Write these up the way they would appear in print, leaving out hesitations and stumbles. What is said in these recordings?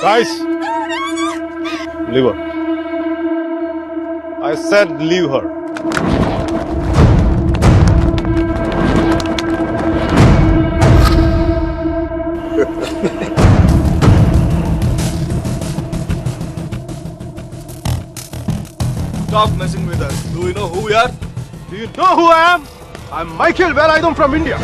Guys, leave her. I said leave her. Stop messing with us. Do you know who we are? Do you know who I am? I'm Michael Velayudham from India.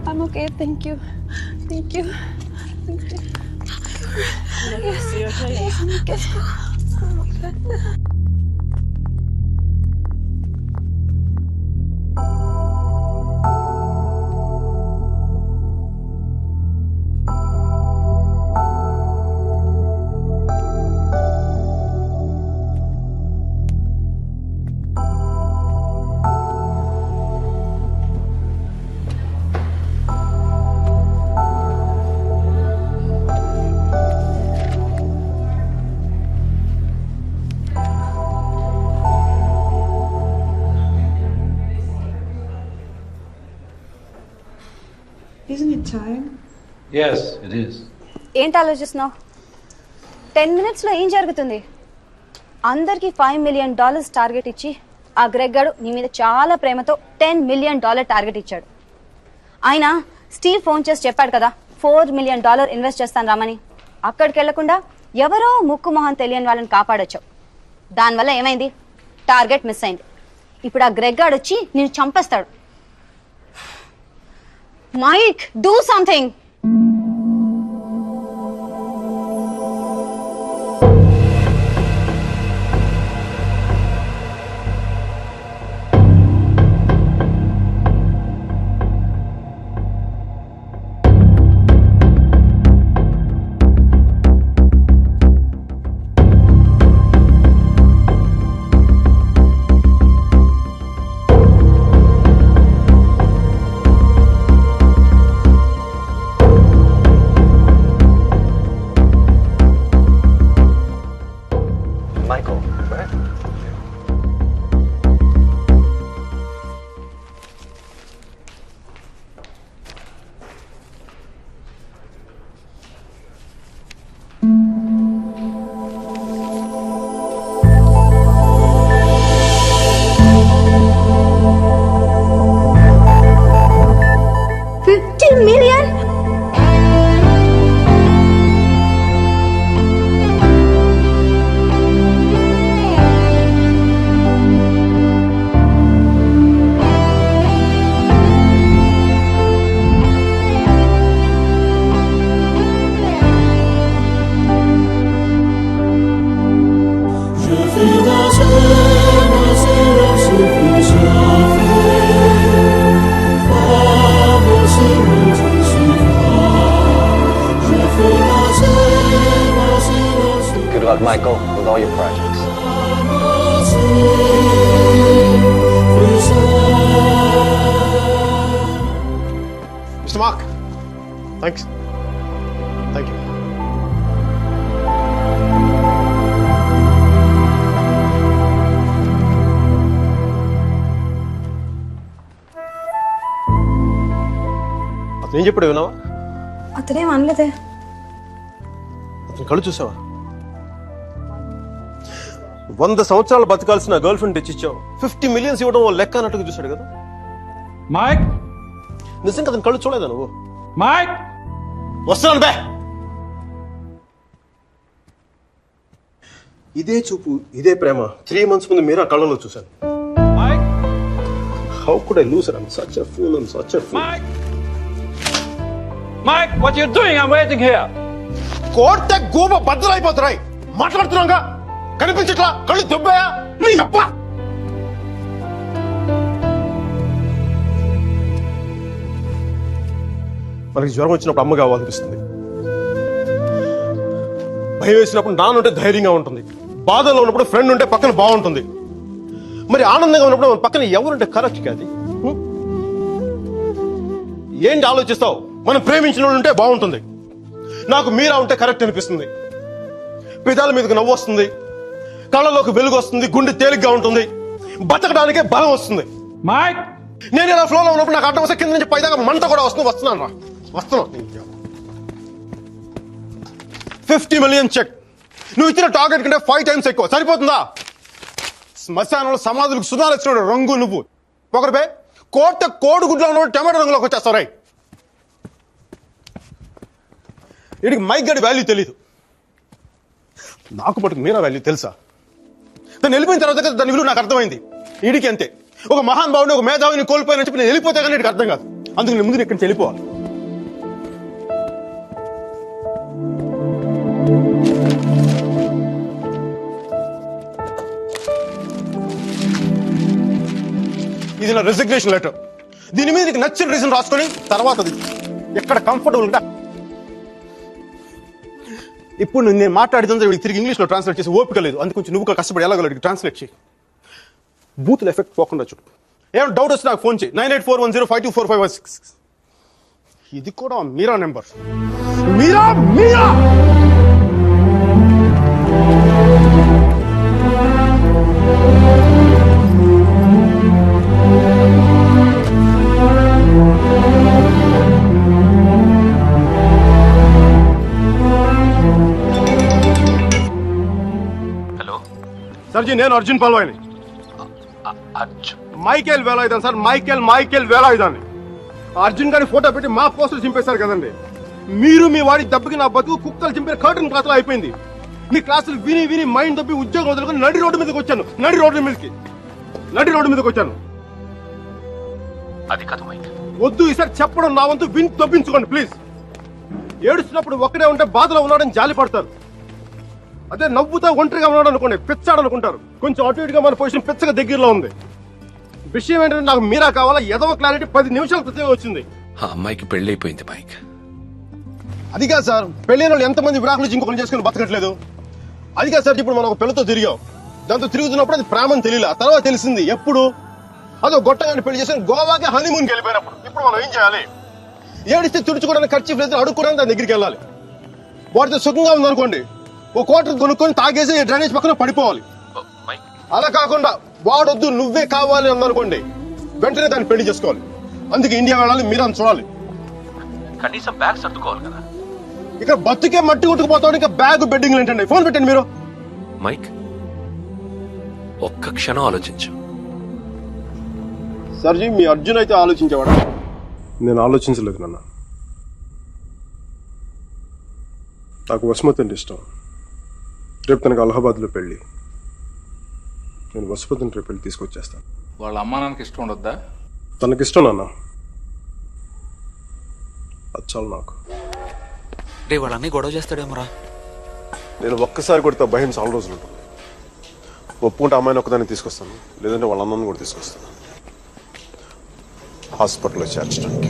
I'm okay, thank you. Thank you. Thank you. Yes, I'm okay. Isn't it time? Yes, it is. ఏంటి ఆలోచిస్తున్నావు? 10 minutesలో ఏం జరుగుతుంది? అందరికి $5 million target ఇచ్చి ఆ Greg గాడు నీ మీద చాలా ప్రేమతో $10 million టార్గెట్ ఇచ్చాడు. ఆయన స్టీవ్ ఫోన్ చేసి చెప్పాడు కదా $4 million ఇన్వెస్ట్ చేస్తాను రామని. అక్కడికి వెళ్లకుండా ఎవరో ముక్కు మొహం తెలియని వాళ్ళని కాపాడొచ్చావు. దానివల్ల ఏమైంది? టార్గెట్ మిస్ అయింది. ఇప్పుడు ఆ గ్రెగ్ గాడు వచ్చి నిన్ను చంపేస్తాడు. Mike, do something! luck, Michael, with all your projects. Mr. Mark, thanks. Thank you. అతను ఏం చెప్పాడు విన్నావా? అతనేం అనలేదే. అతను కళ్ళు చూసావా? 100 సంవత్సరాలు బతకాల్సిన గర్ల్ ఫ్రెండ్ తెచ్చిచ్చావు. 50 మిలియన్స్ ఇవ్వడం లెక్క అన్నట్టుగా చూశాడు కదా. Mike? నిజంగా అతను కళ్ళు చూడలేదా నువ్వు? Mike? వస్తున్నాను బే. ఇదే చూపు, ఇదే ప్రేమ 3 months ముందు మీరు ఆ కళ్ళలో చూశాను. Mike? How could I lose her? I'm such a fool. I'm such a fool. Mike? Mike, what are you doing? I'm waiting here. కోర్త గోబ బద్దలైపోతున్నాయి. మాట్లాడుతున్నాగా కనిపించట్లా? కళ్ళు దొబ్బాయా? నీ అబ్బ. మనకి జ్వరం వచ్చినప్పుడు అమ్మ కావాలనిపిస్తుంది. భయం వేసినప్పుడు నాన్న ఉంటే ధైర్యంగా ఉంటుంది. బాధలో ఉన్నప్పుడు ఫ్రెండ్ ఉంటే పక్కన బాగుంటుంది. మరి ఆనందంగా ఉన్నప్పుడు మన పక్కన ఎవరుంటే కరెక్ట్ కాదు. ఏంటి ఆలోచిస్తావు? మనం ప్రేమించిన వాళ్ళు ఉంటే బాగుంటుంది. నాకు మీరా ఉంటే కరెక్ట్ అనిపిస్తుంది. పెదాల మీదకి నవ్వు వస్తుంది, కళ్ళలోకి వెలుగు వస్తుంది, గుండె తేలిగ్గా ఉంటుంది, బతకడానికే బలం వస్తుంది. Mike? నేను ఇలా ఫ్లోలో ఉన్నప్పుడు నాకు అడ్డం వస్తే కింద నుంచి పైదాకా మంట కూడా వస్తున్నాను రా. వస్తున్నాను. 50 million చెక్. నువ్వు ఇచ్చిన టార్గెట్ కంటే 5 times ఎక్కువ. సరిపోతుందా? శ్మశానంలో సమాధులకు సుధాలు వచ్చినాడు రంగు నువ్వు. ఒకరిపై కోడి గుడ్లో ఉన్నప్పుడు టమాటో రంగులోకి వచ్చేస్తావు. రైట్. వీడికి మైక్ గడి వాల్యూ తెలీదు. నాకు మటుకు మీరా వాల్యూ తెలుసా? దాన్ని వెళ్ళిపోయిన తర్వాత కదా దాని విలువ నాకు అర్థమైంది. వీడికి అంతే. ఒక మహాన్ భావుని, ఒక మేధావిని కోల్పోయిన చెప్పి నేను వెళ్ళిపోతే కానీ వీడికి అర్థం కాదు. అందుకు నేను ముందు ఇక్కడి నుంచి వెళ్ళిపోవాలి. ఇది నా రెసిగ్నేషన్ లెటర్. దీని మీద నీకు నచ్చిన రీజన్ రాసుకొని తర్వాత ఎక్కడ కంఫర్టబుల్ గా ఇప్పుడు నేను మాట్లాడితే వీడికి తిరిగి ఇంగ్లీష్లో ట్రాన్స్లేట్ చేసి ఓపిక లేదు. అందుకు కొంచెం నువ్వు కష్టపడి ఎలాగలడికి ట్రాన్స్లేట్ చేయి. బూతుల ఎఫెక్ట్ పోకుండా చూడు. ఏమైనా డౌట్ వస్తే నాకు ఫోన్ చేయి. 9841052456. ఇది కూడా మీరా నెంబర్. మీరా మీరా సర్జీ, నేను అర్జున్ పల్వాయిని. Michael Velayudhan sir. మైకేల్ వేలాయుధాన్ని. అర్జున్ గారి ఫోటో పెట్టి మా పోస్టర్ చింపేశారు కదండి. మీరు మీ వాడి దెబ్బకి నా బతుకు కుక్కలు చింపే కర్టన్ క్లాసులో అయిపోయింది. మీ క్లాసులు విని మైండ్ దెబ్బి ఉద్యోగం వదులుకొని నడి రోడ్డు మీదకి వచ్చాను. నడి రోడ్డు మీదకి వచ్చాను. అది కాదు మైక్. వద్దు ఈసారి చెప్పడం నా వంతు. విని తప్పించుకోండి ప్లీజ్. ఏడుస్తున్నప్పుడు ఒక్కడే ఉంటే బాధలో ఉన్నాడని జాలి పడతారు. అదే నవ్వుతా ఒంటరిగా ఉన్నాడు అనుకోండి పిచ్చాడు అనుకుంటారు. కొంచెం అటు ఇటుగా మన పొజిషన్ పిచ్చగా దగ్గరలో ఉంది. విషయం ఏంటంటే నాకు మీరా కావాలా? ఎదవ క్లారిటీ 10 నిమిషాల క్రితం వచ్చింది. ఆ అమ్మాయికి పెళ్ళైపోయింది మైక్. అది కాదు సార్, పెళ్ళైన వాళ్ళు ఎంతమంది విడాకులు ఇంకొకరు చేసుకుని బతకట్లేదు. అది కాదు సార్, ఇప్పుడు మనం ఒక పిల్లతో తిరిగాం. దాంతో తిరుగుతున్నప్పుడు అది ప్రేమని తెలియలే. ఆ తర్వాత తెలిసింది. ఎప్పుడు? అదో గొట్టగాని పెళ్లి చేసుకుని గోవాకి హనీమూన్కి వెళ్ళిపోయినప్పుడు. ఇప్పుడు మనం ఏం చేయాలి? ఏడిస్తే తుడుచుకోవడానికి ఖర్చు లేదు, అడుక్కోవడానికి దాని దగ్గరికి వెళ్ళాలి. వాటితో సుఖంగా ఉందనుకోండి, ఓ కోటర్ కొనుక్కొని తాగేసి డ్రైనేజ్ పక్కన పడిపోవాలి. అలా కాకుండా వాడొద్దు నువ్వే కావాలి అందనుకోండి, వెంటనే దాన్ని పెళ్లి చేసుకోవాలి. అందుకే ఇండియా వెళ్ళాలి, మీరా చూడాలి. కనీసం బ్యాగ్ సర్దుకోవాలి కదా. ఇక్కడ బతుకే మట్టి కొట్టుకుపోతాడు, ఇంకా బ్యాగ్ బెడ్డింగ్ ఏంటండి? ఫోన్ పెట్టండి మీరు. మైక్, ఒక్క క్షణం ఆలోచించు. సర్జీ, మీ అర్జున్ అయితే ఆలోచించేవాడా? నేను ఆలోచించలేదు నాన్న. నాకు వసుమతి అంటే ఇష్టం. రేపు తనకు అలహాబాద్లో పెళ్లి. నేను వసుమతిని రేపు పెళ్లి తీసుకొచ్చేస్తాను. వాళ్ళ అమ్మా నాన్నకి ఇష్టం ఉండొద్దా? తనకిష్టం నాన్న, అది చాలు నాకు. రే వాళ్ళన్నీ గొడవ చేస్తాడేమోరా. నేను ఒక్కసారి కొడితే భయం చాలా రోజులు ఉంటుంది. ఒప్పుకుంటే అమ్మాయిని ఒక్కదాన్ని తీసుకొస్తాను, లేదంటే వాళ్ళ అమ్మని కూడా తీసుకొస్తాను హాస్పిటల్లో చేర్చడానికి.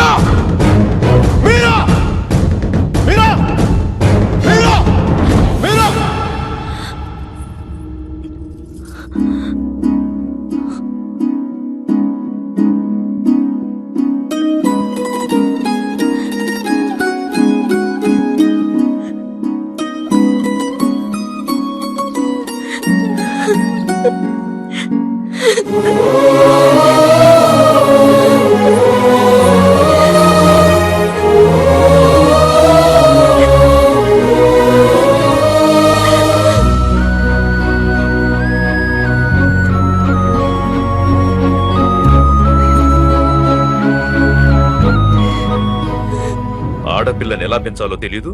మీరా మీరా మీరా మీరా మీరా ఆడపిల్లని ఎలా పెంచాలో తెలీదు,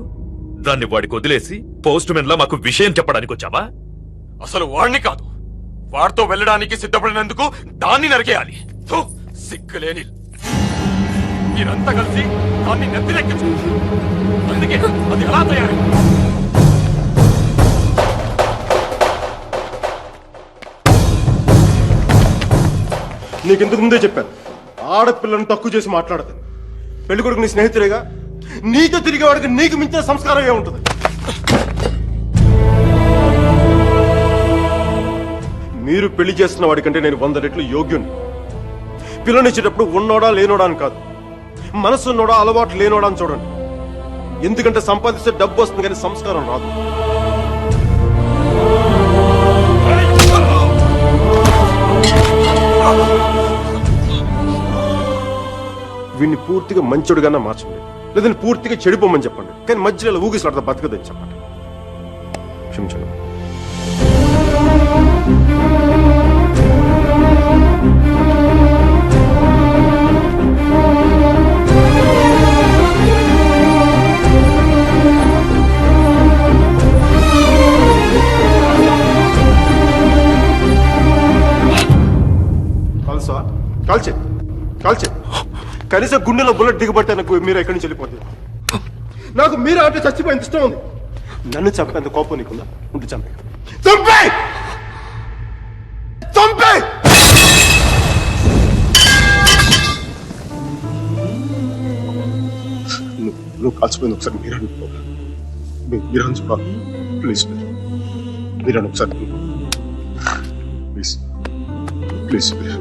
దాన్ని వాడికి వదిలేసి పోస్ట్ మెన్ లా మాకు విషయం చెప్పడానికి వచ్చావా? అసలు వాడిని కాదు, వాడితో వెళ్ళడానికి సిద్ధపడినందుకు దాన్ని నరికేయాలి. థు, సిగ్గులేని మీరంతా కలిసి దాన్ని నెత్తినెక్కించుకుంటారు. అందుకే అది ఎలా తయారు? నీకు ఇంతకు ముందే చెప్పాను, ఆడపిల్లను తక్కువ చేసి మాట్లాడతాను. పెళ్లి కొడుకు నీ స్నేహితులేగా, నీతో తిరిగేవాడికి నీకు మించిన సంస్కారం ఏముంటుంది? మీరు పెళ్లి చేస్తున్న వాడికంటే నేను 100 రెట్లు యోగ్యుని. పిల్లనిచ్చేటప్పుడు ఉన్నోడా లేనోడా అని కాదు, మనసున్నోడా అలవాటు లేనోడా అని చూడండి. ఎందుకంటే సంపాదిస్తే డబ్బు వస్తుంది కానీ సంస్కారం రాదు. వీడిని పూర్తిగా మంచోడుగానే మార్చండి, లేదని పూర్తిగా చెడిపోమని చెప్పండి. కానీ మధ్యలో ఊగిసలాడతా బతకదని చెప్పండి. క్షమించండి. కాల్సా కాల్చే కాల్చే కనీసం గుండెలో బుల్లెట్ దిగబట్టే నాకు మీరు ఎక్కడి నుంచి వెళ్ళిపోతుంది. నాకు మీరు అంటే చచ్చిపోయింది ఇష్టం ఉంది. నన్ను చంపేంత కోపం నీకుందా? ఉంటే చంపే చంపే చంపే. నువ్వు కాల్చిపోయింది ఒకసారి మీరని చూడాలి. ప్లీజ్ మీరని ఒకసారి ప్లీజ్ ప్లీజ్ ప్లీజ్.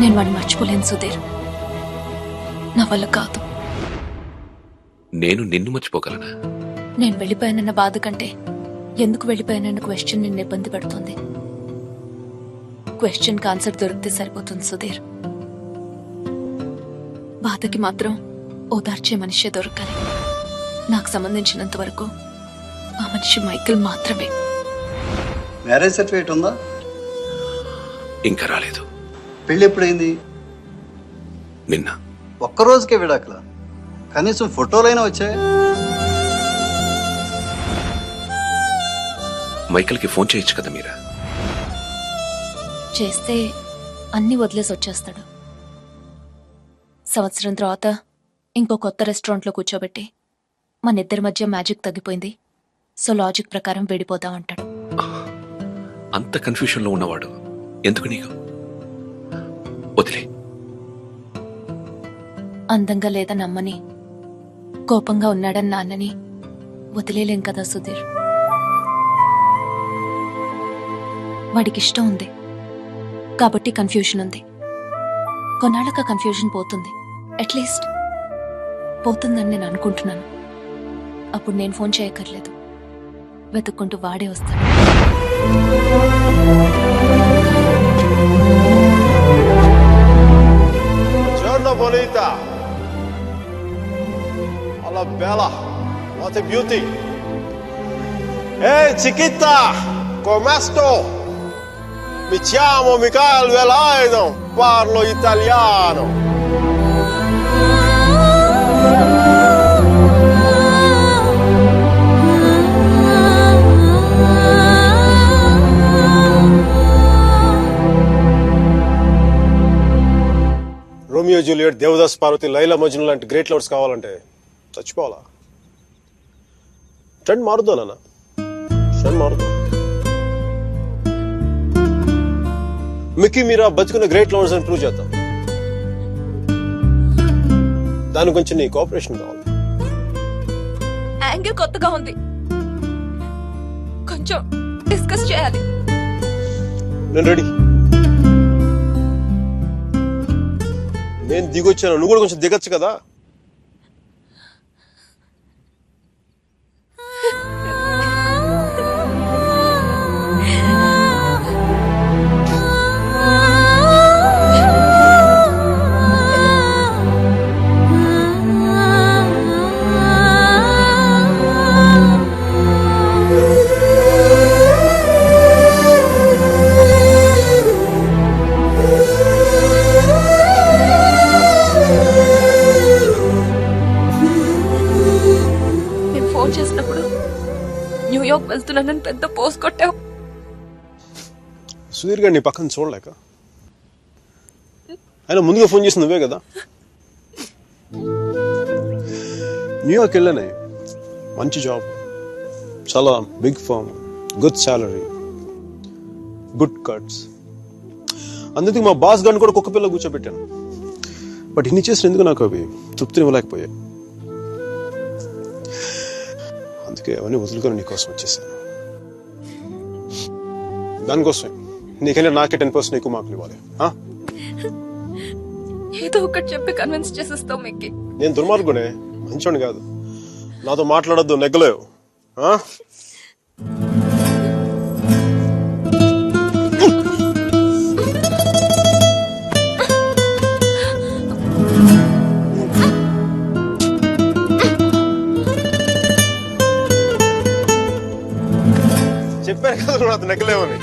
నేను వాడిని మర్చిపోలేను సుధీర్, నా వల్ల కాదు. నేను నిన్ను మర్చిపోగలనా? నేను వెళ్ళిపోయానన్న బాధ కంటే ఎందుకు వెళ్ళిపోయానన్న క్వశ్చన్ నిన్ను ఇబ్బంది పెడుతుంది. క్వశ్చన్కి ఆన్సర్ దొరికితే సరిపోతుంది సుధీర్. బాధకి మాత్రం ఓదార్చే మనిషే దొరకాలి. నాకు సంబంధించినంత వరకు ఆ మనిషి మైకిల్ మాత్రమే. మ్యారేజ్ సర్టిఫికేట్ ఉందా? ఇంకా రాలేదు. పెళ్లి ఎప్పుడైంది? నిన్న. ఒక్కరోజుకే విడాకల? కనీసం ఫోటోలైనా వచ్చాయి? మైకిల్కి ఫోన్ చేయొచ్చు కదా మీరా? చేస్తే అన్ని వదిలేసి వచ్చేస్తాడు. సంవత్సరం తర్వాత ఇంకో కొత్త రెస్టారెంట్లో కూర్చోబెట్టి మన ఇద్దరి మధ్య మ్యాజిక్ తగ్గిపోయింది, సో లాజిక్ ప్రకారం విడిపోదాం అంటాడు. అంత కన్ఫ్యూషన్ లో ఉన్నవాడు ఎందుకు నీకు? వదిలే. అందంగా లేదని అమ్మని, కోపంగా ఉన్నాడని నాన్నని వదిలేలేం కదా సుధీర్. వాడికి ఇష్టం ఉంది కాబట్టి కన్ఫ్యూషన్ ఉంది. కొన్నాళ్ళక కన్ఫ్యూషన్ పోతుంది, అట్లీస్ట్ పోతుందని నేను అనుకుంటున్నాను. అప్పుడు నేను ఫోన్ చేయక్కర్లేదు, వెతుక్కుంటూ వాడే వస్తాడు. Giorno bonita. Alla bella. What a beauty. Ehi chiquita, come sto? Mi chiamo Michael Velaino, parlo italiano. Juliet, Devdas Parvati, Laila Majnu లాంటి గ్రేట్ లవర్స్ కావాలంటే చచ్చిపోవాలా? ట్రెండ్ మారుద్దా నాన్న, ట్రెండ్ మారుద్దాం. మిక్కీ మీరా బతుకున్న గ్రేట్ లవర్స్ అని ప్రూవ్ చేద్దాం. దాని గురించి నీ కోఆపరేషన్ కావాలి. యాంగిల్ కొత్తగా ఉంది, కొంచెం డిస్కస్ చేయాలి. నేను రెడీ. నేను దిగొచ్చాను, నువ్వు కూడా కొంచెం దిగొచ్చు కదా. నేను ఫోన్ చేసినప్పుడు న్యూయార్క్ వెళ్తున్నానని పెద్ద పోస్ట్ కొట్టావు. సుధీర్ గారు నీ పక్కన చూడలేక, ఆయన ముందుగా ఫోన్ చేసి నువ్వే కదా. న్యూయార్క్ వెళ్ళానే, మంచి జాబ్, చాలా big firm, good salary, good cuts. అందుకే మా బాస్ గారిని కూడా కుక్క పిల్ల కూర్చోబెట్టాను. బట్ ఇన్ని చేసిన ఎందుకు నాకు అవి తృప్తిని ఇవ్వలేకపోయాయి. అందుకే అవన్నీ వదులుకొని నీకోసం వచ్చేసాను. దానికోసమే నీకైనా నాకే 10% ఎక్కువ మార్కులు ఇవ్వాలి. ఏదో ఒకటి చెప్పి కన్విన్స్ చేసేస్తావు మిక్కీ. నేను దుర్మార్గునే, మంచోని కాదు. నాతో మాట్లాడొద్దు, నెగ్గలేవు. చెప్పాను కదా నువ్వు నాతో నెగ్గలేవని.